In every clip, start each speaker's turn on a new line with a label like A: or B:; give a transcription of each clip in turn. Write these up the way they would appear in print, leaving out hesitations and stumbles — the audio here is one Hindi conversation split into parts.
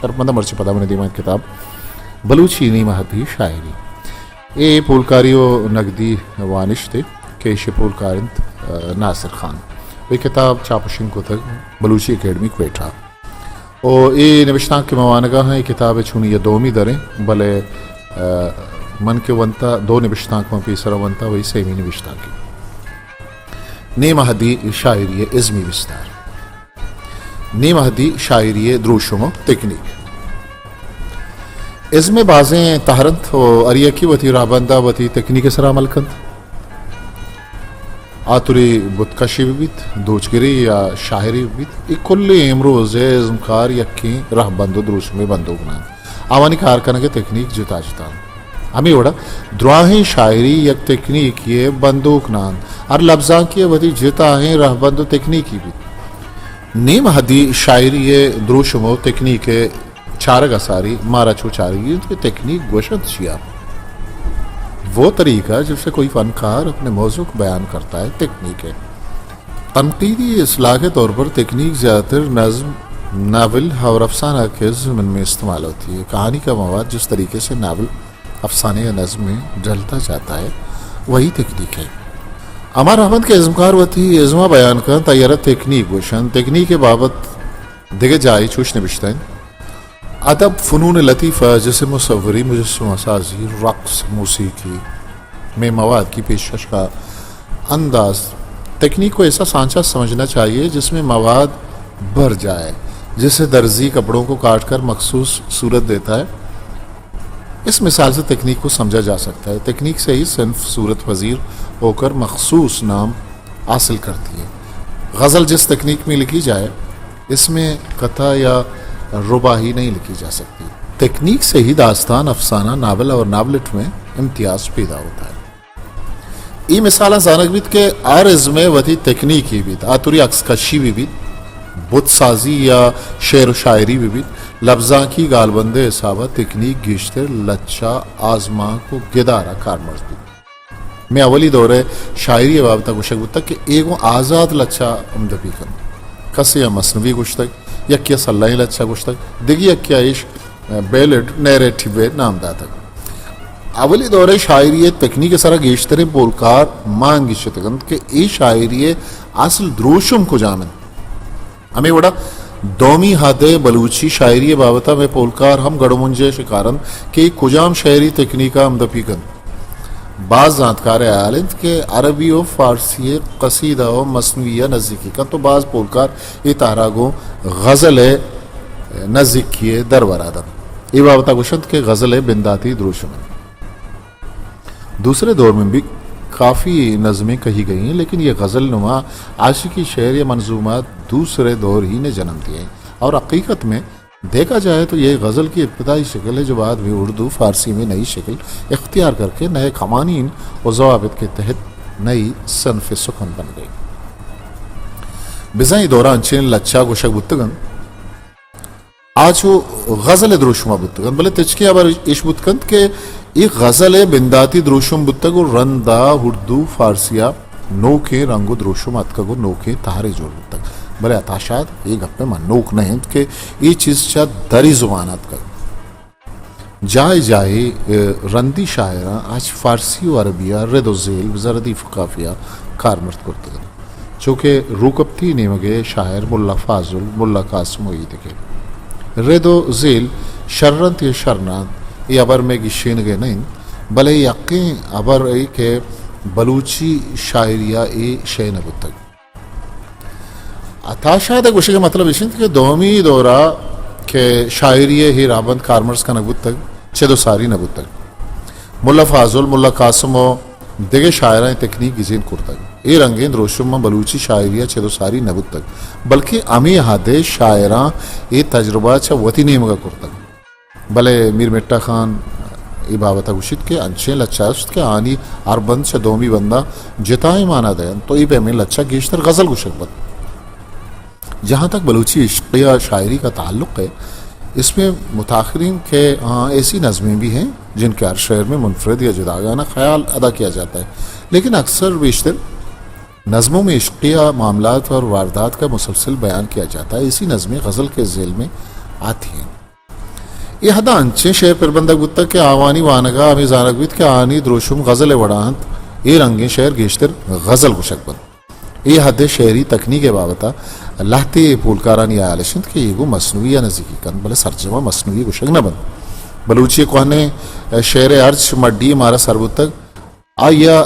A: शर्मंदा मर्ची पदा मैंने दीमान किताब बलूची नी महदी शायरी ए पुलकारियो नगदी वानिश थे केश पुलकारिंत नासिर खान ये किताब चापशिंग को तक बलूची एकेडमी क्वेटा और ये निविष्टा के मवानगा है किताब छूनी ये दोमी दरें भले मन के वंता दो निविष्टा को पीसर वंता वही सेमी निविष्टा की ने महदी शायरी इज़्मी विस्तार ने महदी शायरी द्रोशुमो तकनीक इज़्मे बाज़ें तहरंत और अरिया की वती राबंदा वती तकनीक सरा मलकंत आतुरी बुतकशी बीत दोचगिरी या शायरी बीत इकुल्ले इमरोज़ इज़्मकार यक्की रह बंदो द्रोशुमे बंदोगना आवानी कारखाना के तकनीक जुता जुता हमें वड़ा द्रोही शायरी यक तकनीक ये बंदूक नान और लफ्जा की वधी जिता है रहबंदो तकनीकी भी नीम हदी शायरी ये द्रोशमो तकनीक चारग असारी मारा छो चारी तो तकनीक गोशत शिया वो तरीका जिससे कोई फनकार अपने मौजू को बयान करता है तकनीक है तनकीदी इसलाह के तौर पर तकनीक ज़्यादातर नज़्म नावल और अफसाना के ज़मन में इस्तेमाल होती है कहानी का मवाद जिस तरीके से नावल अफसाने या नज़्म में ढलता जाता है वही तकनीक है अमर अहमद के इज़्मकार वती इज़्मा बयान कर तैयार तकनीक गोशन तकनीक के बाबत दिगे जाए चूश नबिश्तन अदब फ़नून लतीफ़ा जैसे मुसव्वरी मुजस्समा साज़ी रक़्स मौसीकी में मवाद की पेशकश का अंदाज तकनीक को ऐसा सांचा समझना चाहिए जिसमें मवाद भर जाए जिसे दर्जी कपड़ों को काट कर मखसूस सूरत देता है। इस मिसाल से तकनीक को समझा जा सकता है तकनीक से ही सिर्फ सूरत वजीर होकर मखसूस नाम हासिल करती है। गज़ल जिस तकनीक में लिखी जाए इसमें कथा या रुबाही नहीं लिखी जा सकती। तकनीक से ही दास्तान अफसाना नावल और नावलिट में इम्तियाज पैदा होता है। ये मिसाल जानक बीत के आरज़ में वही तकनीकी बीत आतुरी अक्सकशी भी बुत साजी या शेर शायरी भी लफ्जा की गालबंदे हिसाबा तकनीक गिश्तर लच्चा आजमा को गिदारा कार मजबूत मैं अवली दौरे शायरी बाबता गुशक तक कि एगो आज़ाद लच्चा उमदबी कन कसे या मसनवी गुश्तक या क्या सल्लाई लच्चा गुश्तक दिगी या क्या इश बेलेड नैरेटिव नाम दातक अवली दौरे शायरी तकनीक सारा गिश्तर बोलकार मांग गिशतगंत के ए शायरी असल द्रोशुम को जामन हमें बड़ा दोमी हादे बलूची शायरी बाबता में पोलकार हम गड़मुंजे शिकारन के कुजाम शायरी तकनीका हमदपीकन बाज जानकार आलिंद के अरबी और फारसी कसीदा और मसनविया नज़दीकी का तो बाज पोलकार ये तारागो गज़ल नज़दीकी दरबरादन ये बाबता गुशंत के गज़ल बिंदाती द्रोशमन दूसरे दौर में भी काफ़ी नज़में कही गई हैं लेकिन ये गज़ल नुमा आशिकी शेर या मंजूमात दूसरे दौर ही ने जन्म दिए हैं और हकीकत में देखा जाए तो ये गज़ल की इब्तदाई शक्ल है जो बाद में उर्दू फारसी में नई शक्ल इख्तियार करके नए कवानीन और ज़वाबित के तहत नई सनफ़ सुखन बन गई। बिज़ाई दौरान चेन लच्चा गोशक बुतगन आज वो गज़ल द्रोशुमा बुतगन भले तचकी अबर इश बुतकंत के एक गज़ल बिंदाती द्रोशुम बुतगो रंदा उर्दू फारसिया नो के रंगो द्रोशुम अतकगो नो के तारे जोड़ बुतग भले अताशात एक गप्पे में नोक नहीं के ये चीज चा दरी जुबानात का जाए जाए रंदी शायरा आज फारसी और अरबिया रेदोजेल जरदी फुकाफिया कारमर्द करते हैं चूँकि रूकपती नेमगे शायर मुल्ला फाजुल मुल्ला कासम वही देखे रेदोजेल शर्रंत ये शरनात ये अबर में गिशेन गए नहीं भले यकीन अबर के बलूची शायरिया ए शेन बुतक अताशाद गुशे का मतलब इशिंत के दोमी दौरा के शायरी ही राबंद कारमर्स का नबुत तक छेदो सारी नबुत तक मुल्ला फाजुल मुल्ला कासमो दिगे शायरा तकनीक गिजीन कुर्तक ये रंगें द्रोशुम बलूची शायरिया छेदो सारी नबुत तक बल्कि अमी हादे शायरा ये तजुर्बा छा वती नेमगा कुर्तक भले मीर मिट्टा खान ये बाबता गुशित के अंशे लच्चा के आनी अरबंद से दोमी बंदा जिताए माना दयन तो ये पे में लच्चा गिश्तर गज़ल गुशकबत जहाँ तक बलूची इश्क या शायरी का ताल्लुक़ है इसमें मुताखरीन के ऐसी नज़में भी हैं जिनके हर शेर में मुनफरद या जुदागाना ख्याल अदा किया जाता है लेकिन अक्सर बेशतर नज़मों में इश्किया मामलात और वारदात का मुसलसल बयान किया जाता है। इसी नज़में गज़ल के झेल में आती हैं। यह हदा अंचे शेर पिरबंदक बुत्तक के आवानी वानगा अमी जानकवित के आनी द्रोशुम गज़ल वड़ांत ये रंगे शेर गेश्तर गज़ल गुशकबंद ये हद शेरी तकनीक बाबता लाते पुलकारानी आलशिंद के येगो मसनूई या नज़ीकी कन बले सरजमा मसनूई गुशक न बंद बलूची कोने शेर अर्ज मड्डी मारा सरबुतक आया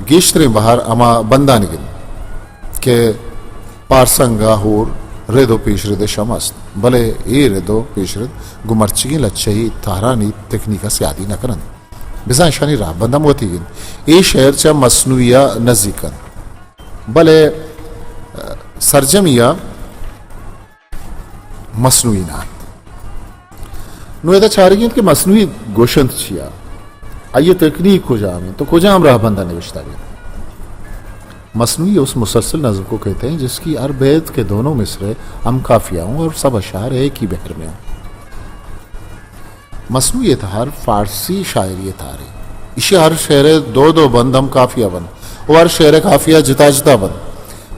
A: गेश्तरे बाहर अमा बंदा निगिन के पारसंगा होर रेदो पेशरद शमस्त भले ए रेदो पेशरद गुमरचिगी लच्छही तारानी तकनीका से आदि न करन बिजा शानी राह बंदम होती गिन ए शहर चा मसनूया नजीकन भले सरजमिया मसनूई ना नुएदा चारिगिन के मसनूई गोशंत छिया आइए तकनीक को जामें तो कुजाम राह बंदा निविश्ता गया। मसनूई उस मुसलसल नज़म को कहते हैं जिसकी अरबैत के दोनों मिसरे हम काफिया हूँ और सब अशार एक ही बहर में हों। मसनूई तहार फारसी शायरी तार है। इसे हर शेर दो दो बंद हम काफिया बन और हर शेर काफिया जिता जिता बन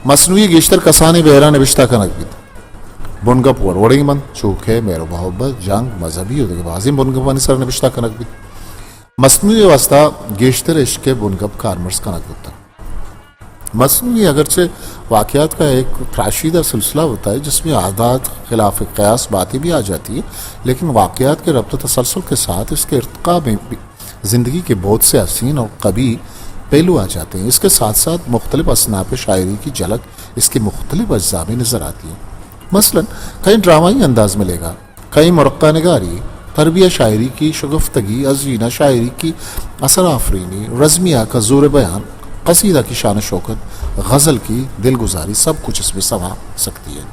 A: मसनूई गिश्तर कसाने बहरा नविश्ता का नकबित बुनगप वरवड़ी मन चूखे मेरो मोहब्बत जंग मजहबी बाजिम बुनगप सर नविश्ता का नकबित मसनूई वास्ता गेश्तर इश्क बुनगप कारमर्स का नकबित मसनूई अगरचे वाक़यात का एक त्राशीदा सिलसिला होता है जिसमें आदात खिलाफ क़यास बातें भी आ जाती है, लेकिन वाक़यात के रब्त तसलसल के साथ इसके इर्तिक़ा में भी ज़िंदगी के बहुत से हसीन और कभी पहलू आ जाते हैं। इसके साथ साथ मुख्तलिफ असनाफ़ शायरी की झलक इसके मुख्तलिफ अज्जा में नज़र आती है। मसलन कहीं ड्रामाई अंदाज मिलेगा, कहीं मुरक्का नगारी, तरबिया शायरी की शगुफ्तगी, अजीना शायरी की असर आफरीनी, रज़मिया का ज़ोर बयान, कसीदा की शान शौकत, गज़ल की दिलगुजारी, सब कुछ इसमें समा सकती है।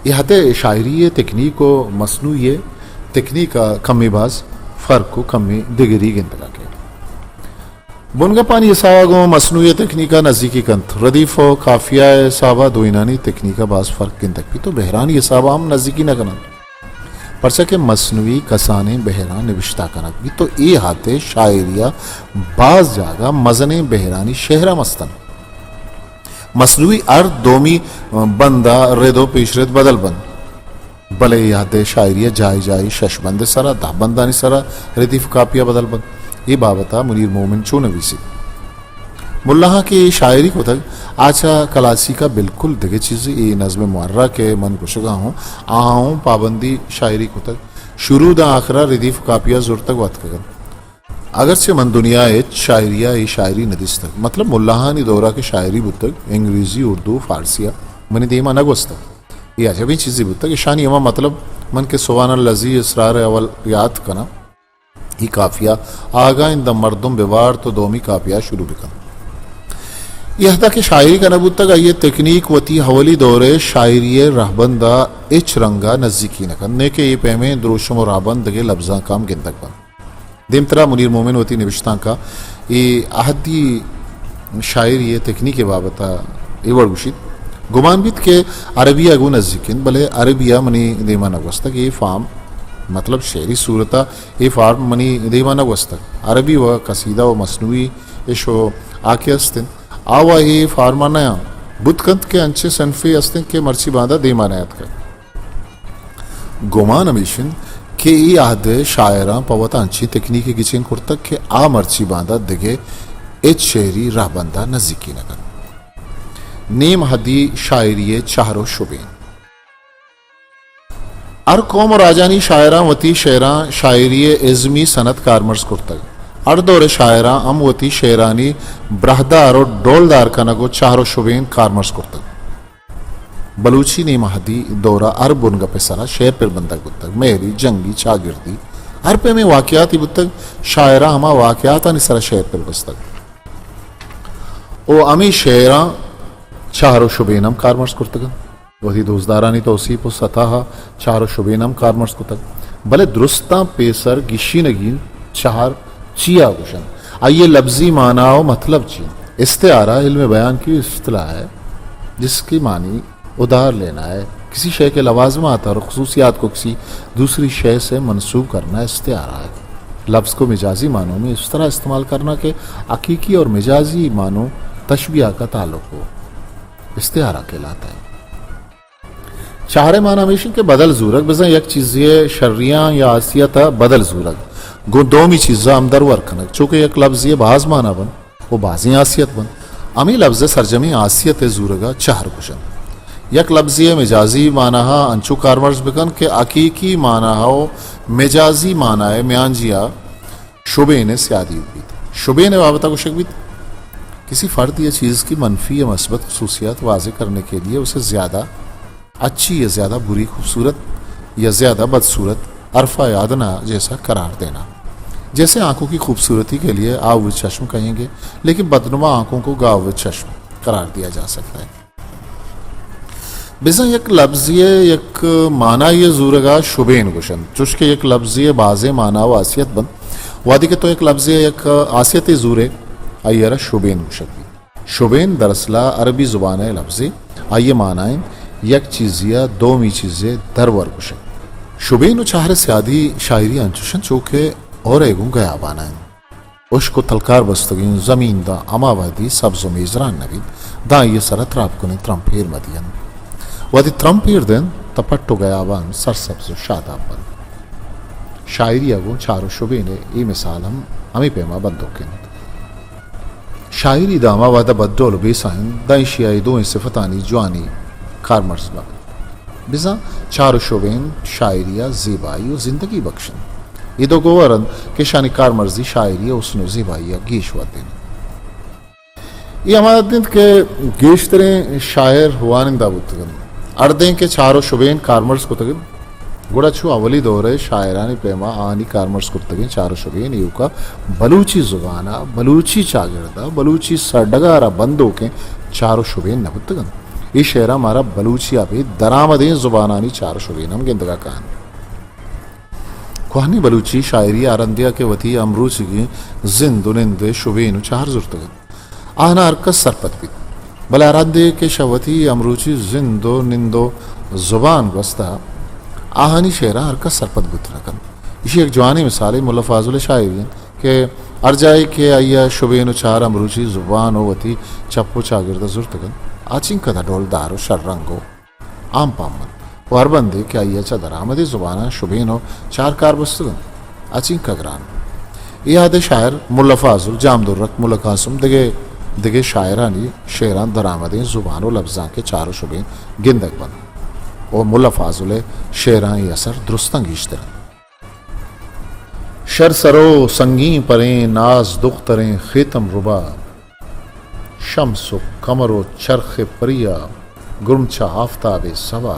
A: यह हद शायरी तकनीक व मसनूई तकनीक का कमीबाज फ़र्क को कमी दिगरी गिनतला के बुनगा पानी सावागो मसनूई तकनीका नज़दीकी कंत रदीफ़ व काफिया सावा दोइनानी तकनीका बाज फ़र्क गिनतक भी तो बहरानी सावा हम नज़दीकी न कना परसा के मसनूई कसाने बहरान निविश्ता कनक भी तो ए हाथे शायरिया बाज जागा मजने बहरानी शहरा मस्तन मसनूई अर्द दोमी बंदा रेदो पेशरत बदल बंद भले यादे शायरिया जाई जाई शशबंद सरा दाबंदानी सरा रदीफ कापिया बदल बंद ये बाबता मुनीर मोमिन चोनवीसी मुल्लाहा की शायरी को तक आचा कलासी का बिल्कुल दिगे चीज़ ये नज़्म मुअर्रा के मन गुशगा हूँ आऊँ पाबंदी शायरी को तक शुरू द आखरा रदीफ कापिया जोर तक बात कर अगरचे मन दुनिया शायरिया ये शायरी नदिस तक मतलब मुल्लाहा ने दौरा के शायरी बुतक अंग्रेजी उर्दू फारसिया मनी देमा नगवस्त ये अजबी चीज़ी बुतक शानी अमा मतलब मन के सुवान लजी इसरार अवल याद कना ही काफिया आगा इन द मर्दुम बेवार तो दोमी काफिया शुरू बिकन यह था कि शायरी का नबूत तक ये तकनीक वती हवली दौरे शायरी रहबंदा इच रंगा नज़दीकी नकन्ने के ये पैमे द्रोशम और राबंद के लफ्जा काम गिनतक बन दिमतरा मुनीर मोमिन वती निविश्ता का ये आहदी शायरी ये तकनीक बाबता ये वर्गुशित गुमान बित के अरबिया गु नज़दीकिन भले अरबिया मनी देमा नगवस्तक ये फार्म मतलब शेरी सूरता ये फार्म मनी देमा नगवस्तक अरबी व कसीदा व मसनूई इशो आके अस्तिन आवा ये फार्मा नया बुतकंत के अंचे सनफे अस्तिन के मर्ची बांधा देमा नयात का गोमान अमीशन के ये आहद शायरा पवता अंची तकनीकी गिचिन कुर्तक के आ मर्ची बांधा दिगे एच शेरी राहबंदा नज़दीकी नगन नेम हदी शायरी चारो शुबेन अर कौम राजानी शायरा वती शेरा शायरी इज़मी सनत कारमर्स कुर्तक अर दौरे शायरा अम वती शेरानी ब्रहदार और डोलदार कनगो चारो शुबेन कारमर्स कुर्तक बलूची ने महदी दौरा अर बुनगा पेसरा शेर पर बंदक बुतक मेरी जंगी चागिर्दी अर पे में वाकयात बुतक शायरा हमा वाकयात निसरा शेर पर बस्तक ओ अमी शेरा चारो शुबेनम कारमर्स कुर्तक वही दोस्तदारानी तौसीफ सतह चारो शुबेनम कारमर्स कुतक भले दुरुस्ता पेसर गिशी नगीन चार चिया गुशन आइए लफ्जी मानाओ मतलब चीन इस्तेआरा इल्म बयान की इस्तिलाह है जिसकी मानी उधार लेना है किसी शय के लवाजमात और खसूसियात को किसी दूसरी शय से मनसूब करना इस्तेआरा है। लफ्ज़ को मिजाजी मानों में इस तरह इस्तेमाल करना कि हकीकी और मिजाजी मानों तशबिया का ताल्लुक हो, इस्तिआरा कहलाता है। चाहरे माना हमेशा के बदल जूरक बजा एक चीज़ ये शर्रिया या आसियत बदल जूरक गो दोमी चीज़ा हमदर वर्कनक चूँकि एक लफ्ज़ ये बाज माना बन वो बाजी आसियत बन अमी लफ्ज़ सरजमी आसियत जूरगा चाहर कुशन यक लफ्ज़ ये मिजाजी माना अंचु कारमर्ज बिकन के अकीकी माना हो मिजाजी माना है म्यांजिया शुबे ने स्यादी बीत शुबे ने वाबता को शक किसी फ़र्द या चीज़ की मनफी या मस्बत खसूसियात वाज़े करने के लिए उसे ज़्यादा अच्छी या ज़्यादा बुरी खूबसूरत या ज़्यादा बदसूरत अरफा यादना जैसा करार देना। जैसे आंखों की खूबसूरती के लिए आव चश्म कहेंगे, लेकिन बदनुमा आंखों को गाव चश्म करार दिया जा सकता है। बिजा एक लफ्ज़ एक माना ये जूरगा शुबेन गुशन चुश्के एक लफ्ज़ बाज़े माना व आसियत बन वादी के तो एक लफ्ज़ एक आसियत जूरे आइयरा शुबेन गुशक शुबेन दरअसला अरबी ज़ुबान है लफ्ज़ आइए मानाएं यक चीज़िया दो मी चीज़ें दरवर गुशक शुबेन चाहर स्यादी शायरी अंचुशन चौके और एगुं गया बानाएं उश्को तलकार बस्तगीन ज़मीन दा अमावादी सब्ज़ो मेज़रान नबी दा ये सरत राब कुने त्रम्पेर मदियन वादी त्रम्पेर दिन तपट्टो गया बान सरसब्ज़ो शादाब बन शायरी अगो चारो शुबेने ये मिसाल हम हमें पेमा बंदोकें शायरी दामा वादा बद्दोल बेसाइन दाइशियाई दो सिफतानी जवानी कारमर्ज बा बिजा चारो शोबेन शायरिया ज़ेबाई और ज़िंदगी बख्शन ये दो गोवरन के शानी कारमर्जी शायरिया उसनो ज़ेबाइया गेश वाते ये हमारे दिन के गेश तरह शायर हुआनिंदा बुतगन अर्दें के चारो शोबेन कारमर्ज को तगन गुड़ा छू अवली दौरे शायरानी पेमा आनी कारमर्ज को तगन चारो शोबेन यू का बलूची जुबाना बलूची चागिरदा बलूची सरडगारा बंदों के चारो शोबेन न बुतगन ये शेरा हमारा बलूचिया भी दरामदें जुबानानी चार शुबीनम गेंदगा कान कुहानी बलूची शायरी आरंदिया के वती अमरूची की जिंदुनिंद शुबीन चार जुर्तगन आहना अरकस सरपत भी भला आरंदे के शवती अमरूची जिंदो निंदो जुबान वस्ता आहनी शेरा अरकस सरपत बुतरकन इसी एक जवानी मिसाल मुल्ला फाजुल शायरी के अर्जाई के आइया शुबीन चार अमरूची जुबान वती चप्पो चागिरदा जुर्तगन आचिंग कदा ढोल दारो शर्रंगो आम पामन वार बंदे क्या ये दरामदी जुबाना शुबेनो चार कार बस्तगन आचिंग कगरान याद शायर मुल्ला फाजुल जामदुर्रक मुल्ला कासुम दिगे दिगे शायरानी शेरान दरामदी जुबानो लफ्जा के चारो शुबेन गिंदक बन और मुल्ला फाजुल शेरान ये असर दुरुस्तंग इश्तर शर सरो संगी परे नाज दुख्तरें खेतम रुबा शम्सो कमरो चरख परिया गुरमचा आफ्ताब सवा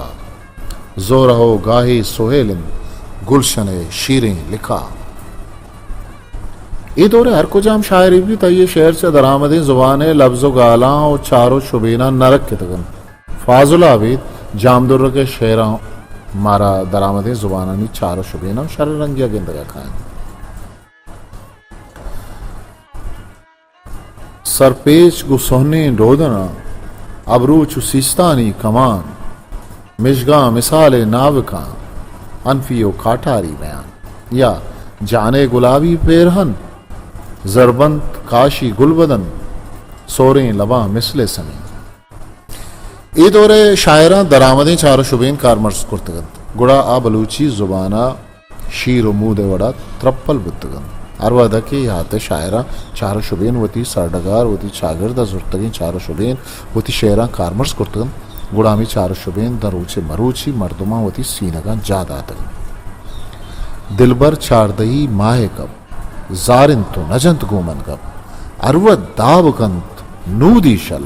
A: जोरहो गाहे सोहेलिन गुलशन शीरें लिखा ये दौरे हर को जाम शायरी भी तय शेर से दरामदें जुबान लफ्ज़ो गाला और चारो शुबीना नरक के तगन फाजुल आबिद जामदुर्र के शेरा मारा दरामदें जुबानी चारो शुबीना शर रंगिया गेंदगा खाएं सरपेच गुसोहने डोदना अबरू चुसिस्तानी कमान मिशगा मिसाले नाविका अनफियो काटारी बयान या जाने गुलाबी पेरहन जरबंत काशी गुलबदन सोरे लबा मिसले समी ये दौरे शायरा दरामदें चारो शुबेन कारमर्स कुर्तगन गुड़ा आ बलूची जुबाना शीर मूद वड़ा त्रप्पल बुतगन अरवादा के याद शायरा चारो शुबेन वती सरडगार वती चागिरदा जुर्तगिन चारो शुबेन वती शेरा कारमर्स कुर्तगन गुड़ामी चारो शुबेन दरूचे मरूची मर्दुमा वती सीनगा जादा तगन दिलबर चारदही माहे कब जारिन तो नजंत गोमन कब अरवद दावकंत नूदी शल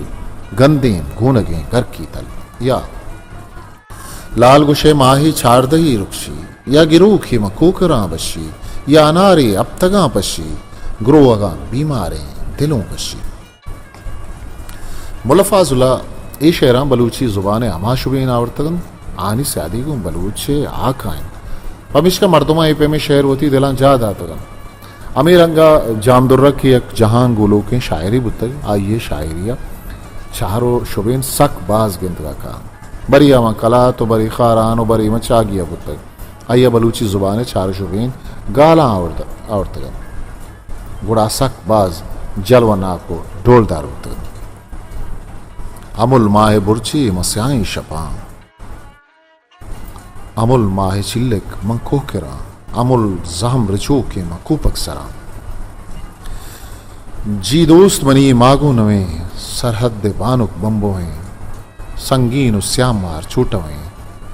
A: गंदेम घूनगे घर की तल या लाल गुशे माही चारदही रुक्षी या गिरूखी मकूकरा बशी या अनारे अब तगा पशी ग्रोअगा बीमारे दिलों बशी मुलफाजुला ए शेरा बलूची जुबान अमा शुबीन आवर्तगन आनी स्यादी को बलूचे आकाइन पमिश का मर्दुमा ए पे में शेर होती दिलां जाद आतगन अमीर अंगा जामदुर्रा की एक जहां गुलो के शायरी बुतग आइए शायरिया चारो शुबेन सक बाज गिंदगा का बरी अमा कला तो बरी खारान और बरी मचागिया बुतग आइया बलूची जुबान चार शुबेन गाला आवर्तगन गुड़ा सक बाज जलवना को ढोलदार बुतगन अमुल माह बुरची मस्याई शपा अमुल माह चिल्लिक मंको किरा अमुल जहम रचो के मकूपक सरा जी दोस्त मनी मागो नवे सरहद बानुक बंबोए संगीन श्याम मार छूटवे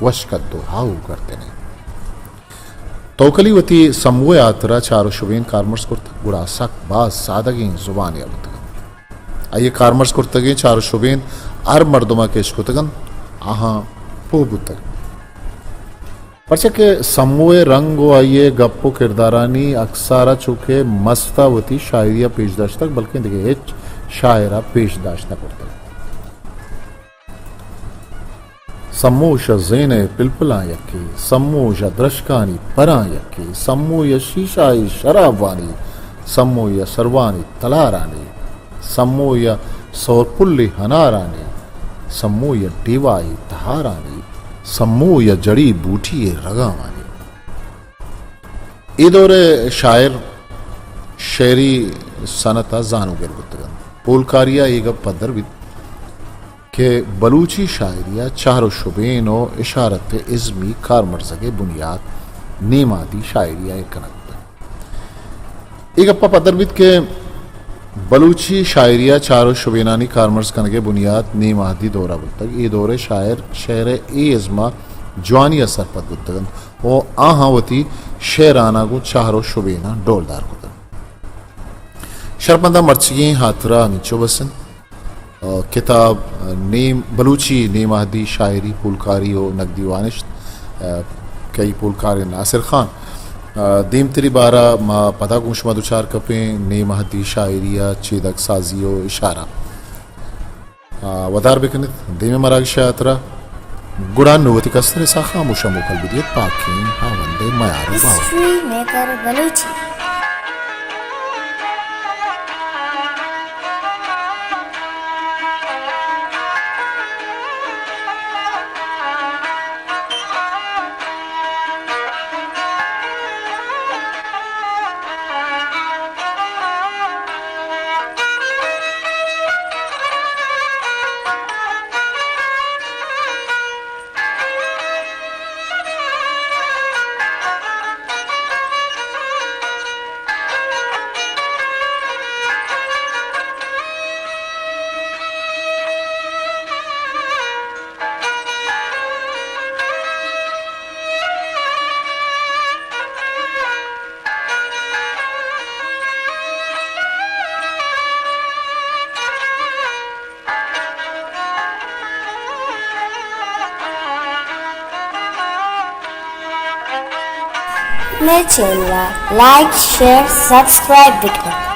A: वशकद्दो हाउ करते ने तोकलीवती समूह यात्रा चारो शुबेन कार्मर्स कुर्ता गुड़ा सक बाज सादगी जुबान याबतगन आइए कार्मर्स कुर्तगे चारो शुबेन अर मर्दमा केश कुतगन आहा पो बुतग परचे के समूह रंगो आइए गप्पो किरदारानी अक्सारा चुके मस्तावती शायरिया पेशदाश तक बल्कि देखिए हिच शायरा पेशदाश तक कुर्ता सम्मोश ज़ेने पिलपिला यक्की सम्मोश द्रशकानी परा यक्की सम्मोय शीशाई शराबवानी सम्मोय सरवानी तलारानी सम्मोय सौरपुल्ली हनारानी सम्मोय डिवाई तहारानी सम्मोय जड़ी बूटी रगावानी ये दौरे शायर शेरी सनता जानू गिरगुतगन पोलकारिया एक पदर भी के बलूची शायरिया चारो शुबेन और इशारत इज़्मी कारमर्ज़ के बुनियाद नेमादी शायरिया कनक एक अप्पा पदरबित के बलूची शायरिया चारो शुबेनानी कारमर्ज़ कन के बुनियाद नेमादी दौरा बुतक ये दौरे शायर शहर ए इज़्मा जवानी असर पद बुतगन और आहावती शेराना को चारो शुबेना डोलदार कुतन शर्मंदा मर्चिये हाथरा नीचो बसन किताब नेम बलूची नेमादी शायरी पुलकारी हो नकदी वानिश कई पुलकार नासिर खान दीम तरी बारा मा पता गुश मधुचार कपे नेमादी शायरिया चेदक साजियो इशारा वदार बिकनित देमे मराग शायतरा गुड़ान नोवती कसरे साखा मुशा मुकल बिदियत पाकिन हाँ वंदे मयारू बाव
B: हिस्ट्री मेकर बलूची मेरे चैनल लाइक शेयर सब्सक्राइब बिकन